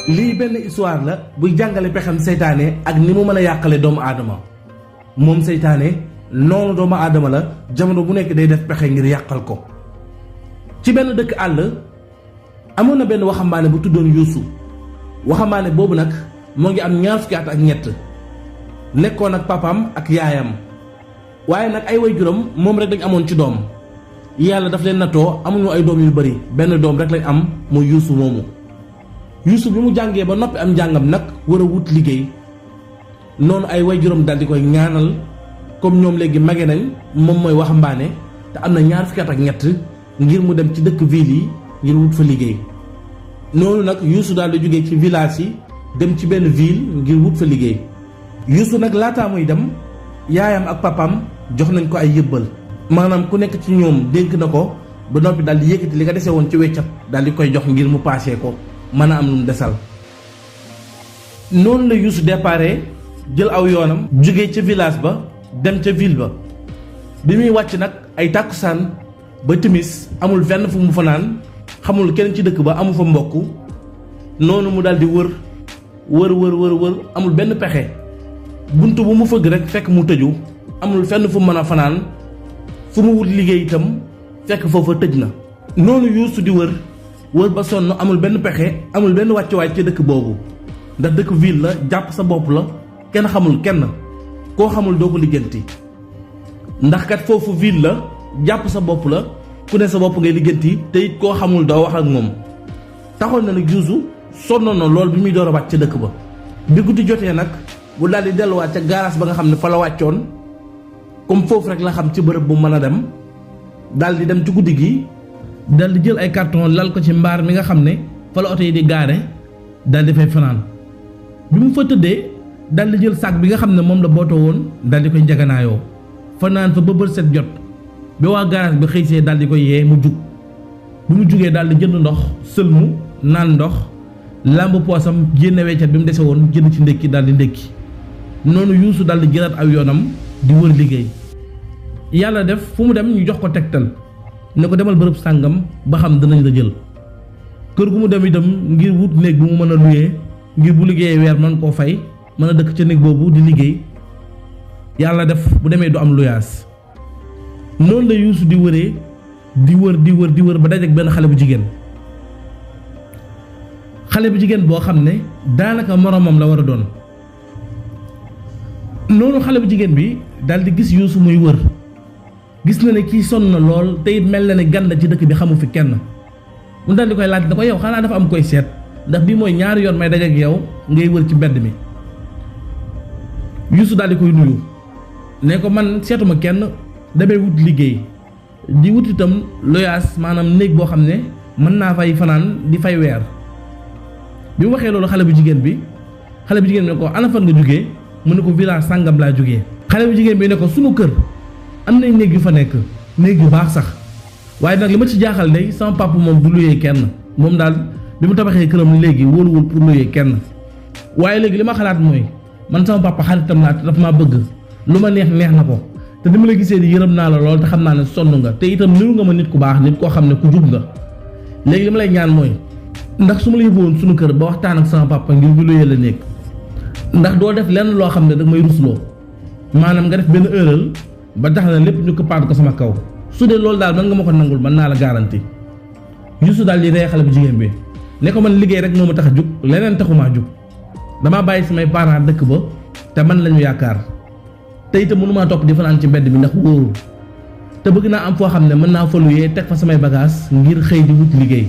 lii benn histoire la buy jàngale pexem seytaane ak ni mu mën a yàqale doomu aadama. moom seytaane noonu doomu aadama la, jamono bu nekk day def pexe ngir yàqal ko. ci benn dëkk àll amoon na benn waxambaane bu tuddoon Yuusu. waxambaane boobu nag moo ngi am 20 fukki at ak ñett, nekkoon ak papaam ak yaayam. waaye nag ay waajuram moom rek dañ amoon ci doom. yàlla daf leen nattoo amuñu ay doom yu bari, benn doom rek lañ am muy Yuusu moomu. Yuusu bi mu jàngee ba noppi am njàngam nag war a wut liggéey, noonu ay waajuram daal di koy ñaanal comme ñoom léegi mage nañ, moom mooy waxambaane te am na 20 fukki at ak ñett, ngir mu dem ci dëkk ville yi ngir wut fa liggéey. noonu nag Yuusu daal di jógee ci village yi dem ci benn ville ngir wut fa liggéey. Yuusu nag laataa muy dem yaayam ak papaam jox nañ ko ay yëbbal, maanaam ku nekk ci ñoom dénk na ko ba noppi daal di yëkkati li nga dese woon ci weccat daal di koy jox ngir mu paasee ko mën a am lu mu desal. noonu la Yuusu déparé jël aw yoonam jóge ca village ba dem ca ville ba. bi muy wàcc nag ay tàkkusaan ba timis amul fenn fu mu fanaan, xamul kenn ci dëkk ba, amu fa mbokk. noonu mu daal di wër amul benn pexe. buntu bu mu fëgg rek fekk mu tëju, amul fenn fu mu mën a fanaan. fu mu wut liggéey itam fekk foofa tëj na. noonu Yuusu di wër ba sonn, amul benn pexe, amul benn wàccuwaay ci dëkk boobu, ndax dëkk ville la, jàpp sa bopp la, kenn xamul kenn, koo xamul doo ko lijjanti. ndax kat foofu ville la, jàpp sa bopp la, ku ne sa bopp ngay lijjanti, te it koo xamul doo wax ak moom. taxoon na nag Yuusu sonnoon na lool bi muy door a wàcc ca dëkk ba. bi guddi jotee nag bu daal di delluwaat ca gaaraas ba nga xam ne fa la wàccoon, comme foofu rek la xam ci bërëb bu mën a dem, daal di dem ci guddi gi daal di jël ay carton lal ko ci mbaar mi nga xam ne fa la oto yi di gaare, daal di fay fanaan. bi mu fa tëddee daal di jël sac bi nga xam ne moom la bootoo woon daal di koy njaganaayoo fanaan fa ba bët set jot. bi waa garage bi xëy see daal di koy yee mu jug. bi mu jugee daal di jënd ndox sëlmu naan ndox, làmb poosam génne weccat bi mu dese woon jënd ci ndékki daal di ndékki. noonu Yuusu daal di jëlaat aw yoonam di wër liggéey. yàlla def fu mu dem ñu jox ko tegtal ne ko demal bërëb sàngam ba xam danañ la jël. kër gu mu dem itam ngir wut néeg bu mu mën a luyee ngir bu liggéeyee weer mën koo fay, mën a dëkk ca néeg boobu di liggéey. yàlla def bu demee du am luyaas. noonu la Yuusu di wëree di wër ba dajeek benn xale bu jigéen. xale bu jigéen boo xam ne daanaka moromam la war a doon. noonu xale bu jigéen bi daal di gis Yuusu muy wër, gis na ne kii sonn na lool te it mel na ne gan la ci dëkk bi, xamu fi kenn. mu daal di koy laaj ne ko yow xanaa dafa am koy seet, ndax bii mooy ñaari yoon may dajeek yow ngay wër ci mbedd mi. Yuusu daal di koy nuyu ne ko man seetuma kenn, damay wut liggéey di wut itam loyaas, maanaam néeg boo xam ne mën naa fay fanaan di fay weer. bi mu waxee loolu xale bu jigéen bi ne ko ana fan nga jógee, mu ne ko village sàngam laa jógee. xale bu jigéen bi ne ko sunu kër am nay néeg yu fa nekk, néeg yu baax sax, waaye nag li ma ci jaaxal de sama papa moom du luyee kenn, moom daal bi mu tabaxee këram léegi wóoluwul pour luyee kenn. waaye léegi li ma xalaat mooy man sama papa xaritam laa te dafa maa bëgg, lu ma neex na ko, te ni ma la gisee di yërëm naa la lool te xam naa ne sonn nga, te itam niru nga ma nit ku baax, nit koo xam ne ku jub nga. léegi li ma lay ñaan mooy ndax su ma la yóbbuwoon sunu kër ba waxtaan ak sama papa ngir bu luyee la néeg, ndax doo def lenn loo xam ne dag may rusloo, maanaam nga def benn erreur ba tax na lépp ñu këppaat ko sama kaw. su dee loolu daal mën nga ma ko nangul, mën naa la garanti. Yuusu daal di ree xale bu jigéen bi ne ko man liggéey rek moo ma tax a jug, leneen taxumaa jug. damaa bàyyi samay parents dëkk ba te man lañu yaakaar, te itam mënumaa topp di fanaan ci mbedd bi ndax wóorul, te bëgg naa am foo xam ne mën naa fa luyee teg fa samay bagage ngir xëy di wut liggéey,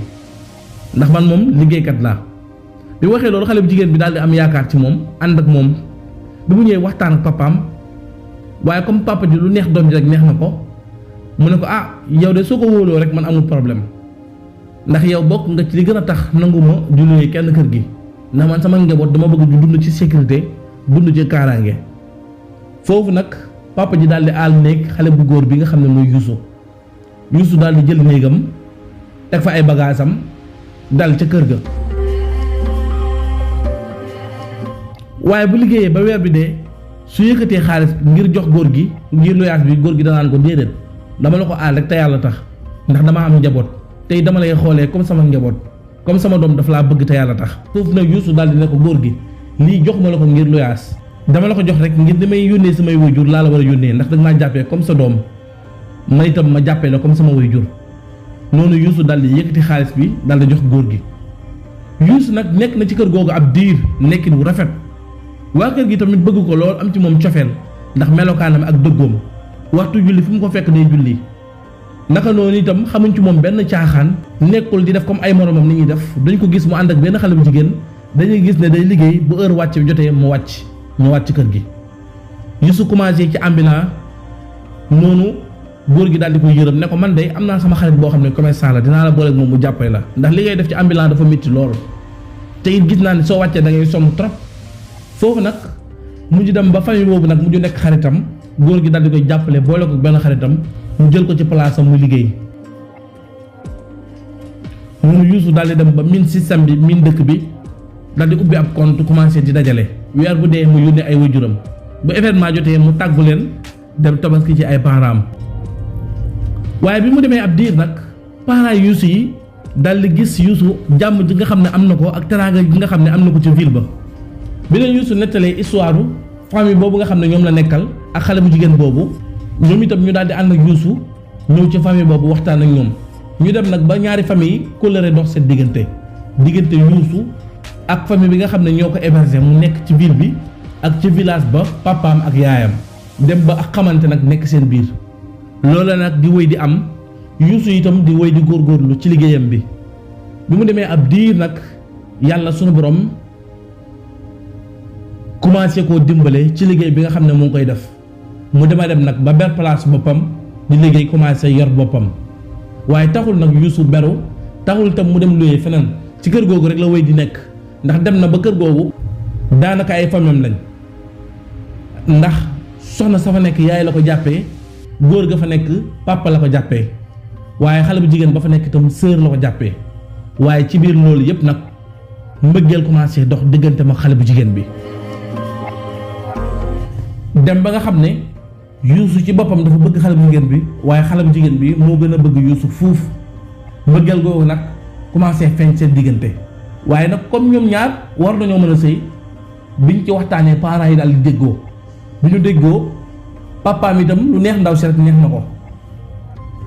ndax man moom liggéeykat laa. bi waxee loolu xale bu jigéen bi daal di am yaakaar ci moom, ànd ak moom. bi mu ñëwee waxtaan ak papaam, waaye comme papa ji lu neex doom ji rek neex na ko, mu ne ko yow de soo ko wóoloo rek man amul problème, ndax yow bokk nga ci li gën a tax nanguma di luyee kenn kër gi, ndax man sama njaboot dama bëgg ñu dund ci sécurité, dund ci kaaraange. foofu nag papa ji daal di aal néeg xale bu góor bi nga xam ne mooy Yuusu daal di jël néegam teg fa ay bagaasam dal ca kër ga. waaye bu liggéeyee ba weer bi dee su yëkkatee xaalis ngir jox góor gi ngir loyaas bi, góor gi danaan ko déedéet, dama la ko aal rek te yàlla tax, ndax dama am njaboot, tey dama lay xoolee comme sama njaboot, comme sama doom dafa laa bëgg te yàlla tax. foofu nag Youssou daal di ne ko góor gi lii jox ma la ko ngir luyaas dama la ko jox rek ngir damay yónnee samay waajur laa la war a yónnee ndax danga maa jàppee comme sa doom man itam ma jàppee la comme sama waajur. noonu Youssou daal di yëkkati xaalis bi daal di jox góor gi. Youssou nag nekk na ci kër googu ab diir nekkin wu rafet waa kër gi tamit bëgg ko lool am ci moom cofeel ndax melokaanam ak dëggoom waxtu julli fu mu ko fekk day julli. naka noonu itam xamuñ ci moom benn caaxaan nekkul di def comme ay moromam ni ñuy def dañ ko gis mu ànd ak benn xale bu jigéen dañuy gis ne day liggéey bu heure wàcc bi jotee mu wàcc ñëwaat ci kër gi. Youssou commencé ci ambulant noonu góor gi daal di koy yërëm ne ko man de am naa sama xarit boo xam ne commerçant la dinaa la booleeg moom mu jàppale la ndax li ngay def ci ambulant dafa métti lool te it gis naa ne soo wàccee da ngay sonn trop. foofu nag mujj dem ba famille boobu nag mujj nekk xaritam góor gi daal di koy jàppale boole ko benn xaritam mu jël ko ci place am muy liggéey. noonu Youssou daal di dem ba miin système bi miin dëkk bi daal di ubbi ab compte commencé di dajale weer bu dee mu yónnee ay waajuram bu événement jotee mu tàggu leen dem tabaski ci ay parents am. waaye bi mu demee ab diir nag parents Youssou yi daal di gis Youssou jàmm ji nga xam ne am na ko ak teraanga ji nga xam ne am na ko ci ville ba. bi leen Youssou nettalee histoire famille boobu nga xam ne ñoom la nekkal ak xale bu jigéen boobu ñoom itam ñu daal di ànd ak Youssou ñëw ci famille boobu waxtaan ak ñoom ñu dem nag ba ñaari famille kóllëre dox seen diggante Youssou ak famille bi nga xam ne ñoo ko héberger mu nekk ci ville bi ak ci village ba papaam ak yaayam dem ba ak xamante nag nekk seen biir. loola nag di wéy di am Youssou itam di wéy di góorgóorlu ci liggéeyam bi mu demee ab diir nag yàlla sunu borom commencé koo dimbale ci liggéey bi nga xam ne mu ngi koy def mu dem nag ba ber place boppam di liggéey commencé yor boppam waaye taxul nag Youssou beru taxul itam mu dem luyee feneen ci kër googu rek la wéy di nekk ndax dem na ba kër googu daanaka ay famem lañ ndax soxna sa fa nekk yaay la ko jàppee góor ga fa nekk papa la ko jàppee waaye xale bu jigéen ba fa nekk itam sœur la ko jàppee waaye ci biir loolu yépp nag mbëggeel commencé dox diggante ma xale bu jigéen bi. dem ba nga xam ne Youssou ci boppam dafa bëgg xale bu jigéen bi waaye xale bu jigéen bi moo gën a bëgg Youssou fuuf mbëggeel googu nag commencé feeñ seen diggante waaye nag comme ñoom ñaar war nañoo mën a sëy biñ ci waxtaanee parents yi daal di déggoo bi ñu déggoo papaam itam lu neex ndaw si rek neex na ko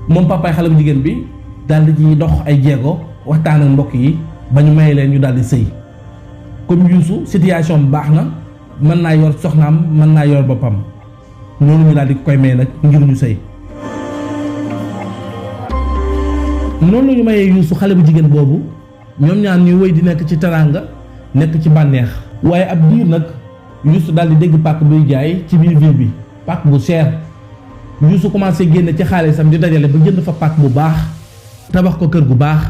moom papaay xale bu jigéen bi daal di ci dox ay jéego waxtaan ak mbokk yi ba ñu maye leen ñu daal di sëy comme Youssou situation baax na. mën naa yor soxnaam mën naa yor boppam noonu ñu daal di koy may nag ngir ñu sëy noonu ñu mayee Youssou xale bu jigéen boobu ñoom ñaar ñuy wéy di nekk ci teraanga nekk ci bànneex waaye ab diir nag Youssou daal di dégg pàkk buy jaay ci biir ville bi pàkk bu cher Youssou commencé génne ci xaalisam di dajale ba jënd fa pàkk bu baax tabax ko kër gu baax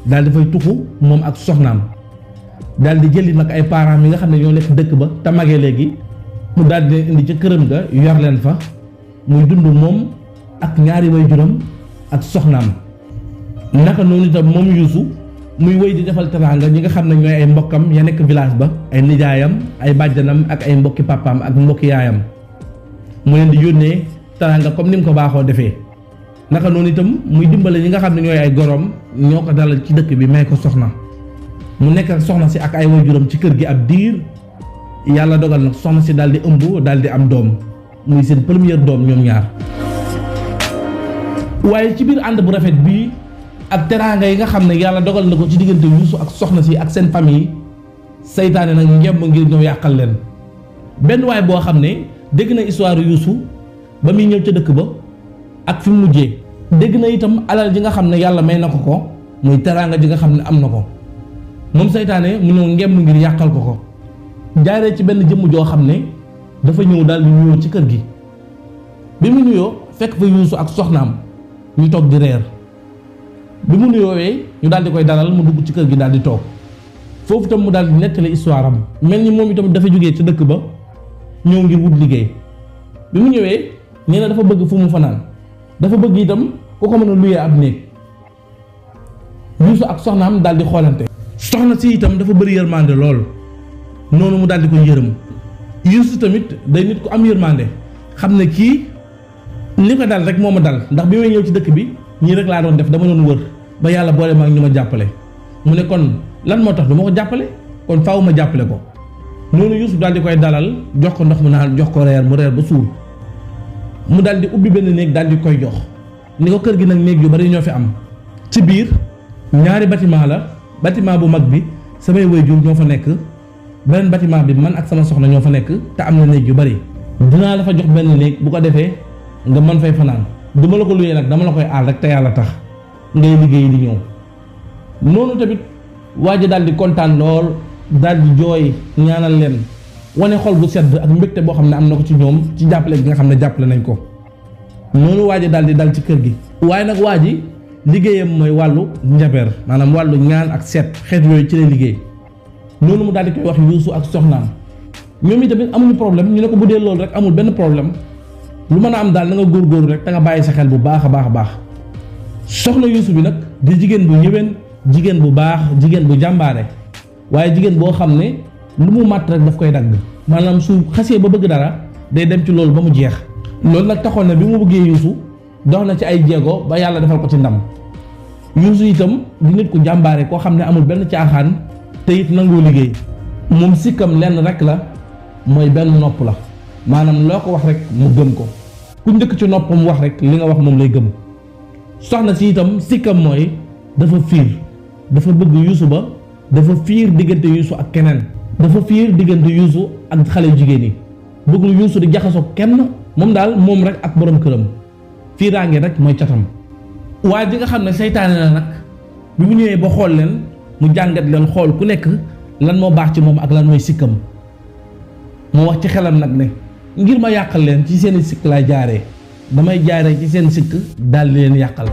daal di fay tuxu moom ak soxnaam daal di jëli nag ay parents yi nga xam ne ñoo nekk dëkk ba te magee léegi mu daal di indi ca këram ga yor leen fa muy dund moom ak ñaari waajuram ak soxnaam. naka noonu itam moom Youssou muy wéy di defal teraanga ñi nga xam ne ñooy ay mbokkam ya nekk village ba ay nijaayam ay bàjjanam ak ay mbokki papaam ak mbokki yaayam mu leen di yónnee teraanga comme ni mu ko baaxoo defee. naka noonu itam muy dimbale ñi nga xam ne ñooy ay gorom ñoo ko dalal ci dëkk bi may ko soxna. mu nekk ak soxna si ak ay waajuram ci kër gi ab diir yàlla dogal nag soxna si daal di ëmb daal di am doom muy seen première doom ñoom ñaar waaye ci biir ànd bu rafet bii ak teraanga yi nga xam ne yàlla dogal na ko ci diggante Youssou ak soxna si ak seen famille seytaane nag ngemb ngir ñëw yàqal leen benn waay boo xam ne dégg na histoire Youssou ba muy ñëw ca dëkk ba ak fi mu mujjee dégg na itam alal ji nga xam ne yàlla may na ko muy teraanga ji nga xam ne am na ko moom seytaane mu ñëw ngemb ngir yàqal ko jaaree ci benn jëmm joo xam ne dafa ñëw daal di nuyoo ci kër gi bi mu nuyoo fekk fa Youssou ak soxnaam ñu toog di reer bi mu nuyoowee ñu daal di koy dalal mu dugg ci kër gi daal di toog foofu itam mu daal di nettali histoire am mel ni moom itam dafa jógee ci dëkk ba ñëw ngir wut liggéey bi mu ñëwee nee na dafa bëgg fu mu fanaan dafa bëgg itam ku ko mën a luyee ab néeg Youssou ak soxnaam daal di xoolante soxna si itam dafa bëri yërmande lool noonu mu daal di koy yërëm Youssou tamit day nit ku am yërmande xam ne kii li ko dal rek moo ma dal ndax bi may ñëw ci dëkk bi ñii rek laa doon def dama doon wër ba yàlla boole ma ak ñu ma jàppale mu ne kon lan moo tax du ma ko jàppale kon faaw ma jàppale ko noonu Yuusuf daal di koy dalal jox ko ndox mu naan jox ko reer mu reer ba suur mu daal di ubbi benn néeg daal di koy jox ni ko kër gi nag néeg yu bari ñoo fi am ci biir ñaari bâtiment la bâtiment bu mag bi samay waajur ñoo fa nekk beneen bâtiment bi man ak sama soxna ñoo fa nekk te am na néeg yu bari dinaa la fa jox benn néeg bu ko defee nga mën fay fanaan duma la ko luyee nag dama la koy aal rek te yàlla tax ngay liggéey di ñëw noonu tamit waa ji daal di kontaan lool daal di jooy ñaanal leen wane xol bu sedd ak mbégte boo xam ne am na ko ci ñoom ci jàppale gi nga xam ne jàppale nañ ko noonu waa ji daal di dal ci kër gi waaye nag waa ji liggéeyam mooy wàllu njabeer maanaam wàllu ñaan ak seet xeet yooyu ci lay liggéey noonu mu daal di koy wax Yuusu ak soxnaam ñoom itamit amuñu problème ñu ne ko bu dee loolu rek amul benn problème lu mën a am daal na nga góorgóorlu rek te nga bàyyi sa xel bu baax a baax a baax soxna Yuusu bi nag di jigéen bu ñëwén jigéen bu baax jigéen bu jàmbaare waaye jigéen boo xam ne lu mu màtt rek daf koy dagg maanaam su xasee ba bëgg dara day dem ci loolu ba mu jeex loolu nag taxoon na bi mu bëggee Yuusu dox na ci ay jéego ba yàlla defal ko ci ndam Yuusu itam di nit ku jàmbaare koo xam ne amul benn caaxaan te it nangoo liggéey moom sikkam lenn rek la mooy benn nopp la maanaam loo ko wax rek mu gëm ko ku njëkk ci noppam wax rek li nga wax moom lay gëm soxna si itam sikkam mooy dafa fiir dafa bëgg Yuusu ba dafa fiir diggante Yuusu ak keneen dafa fiir diggante Yuusu ak xale jigéen yi bëggul Yuusu di jaxasoo kenn moom daal moom rek ak borom këram fiiraange rek mooy catam waaye ji nga xam ne seytaane la nag bi mu ñëwee ba xool leen mu jàngat leen xool ku nekk lan moo baax ci moom ak lan mooy sikkam moo wax ci xelam nag ne ngir ma yàqal leen ci seen sikk laay jaaree damay jaaree ci seen sikk daal di leen yàqal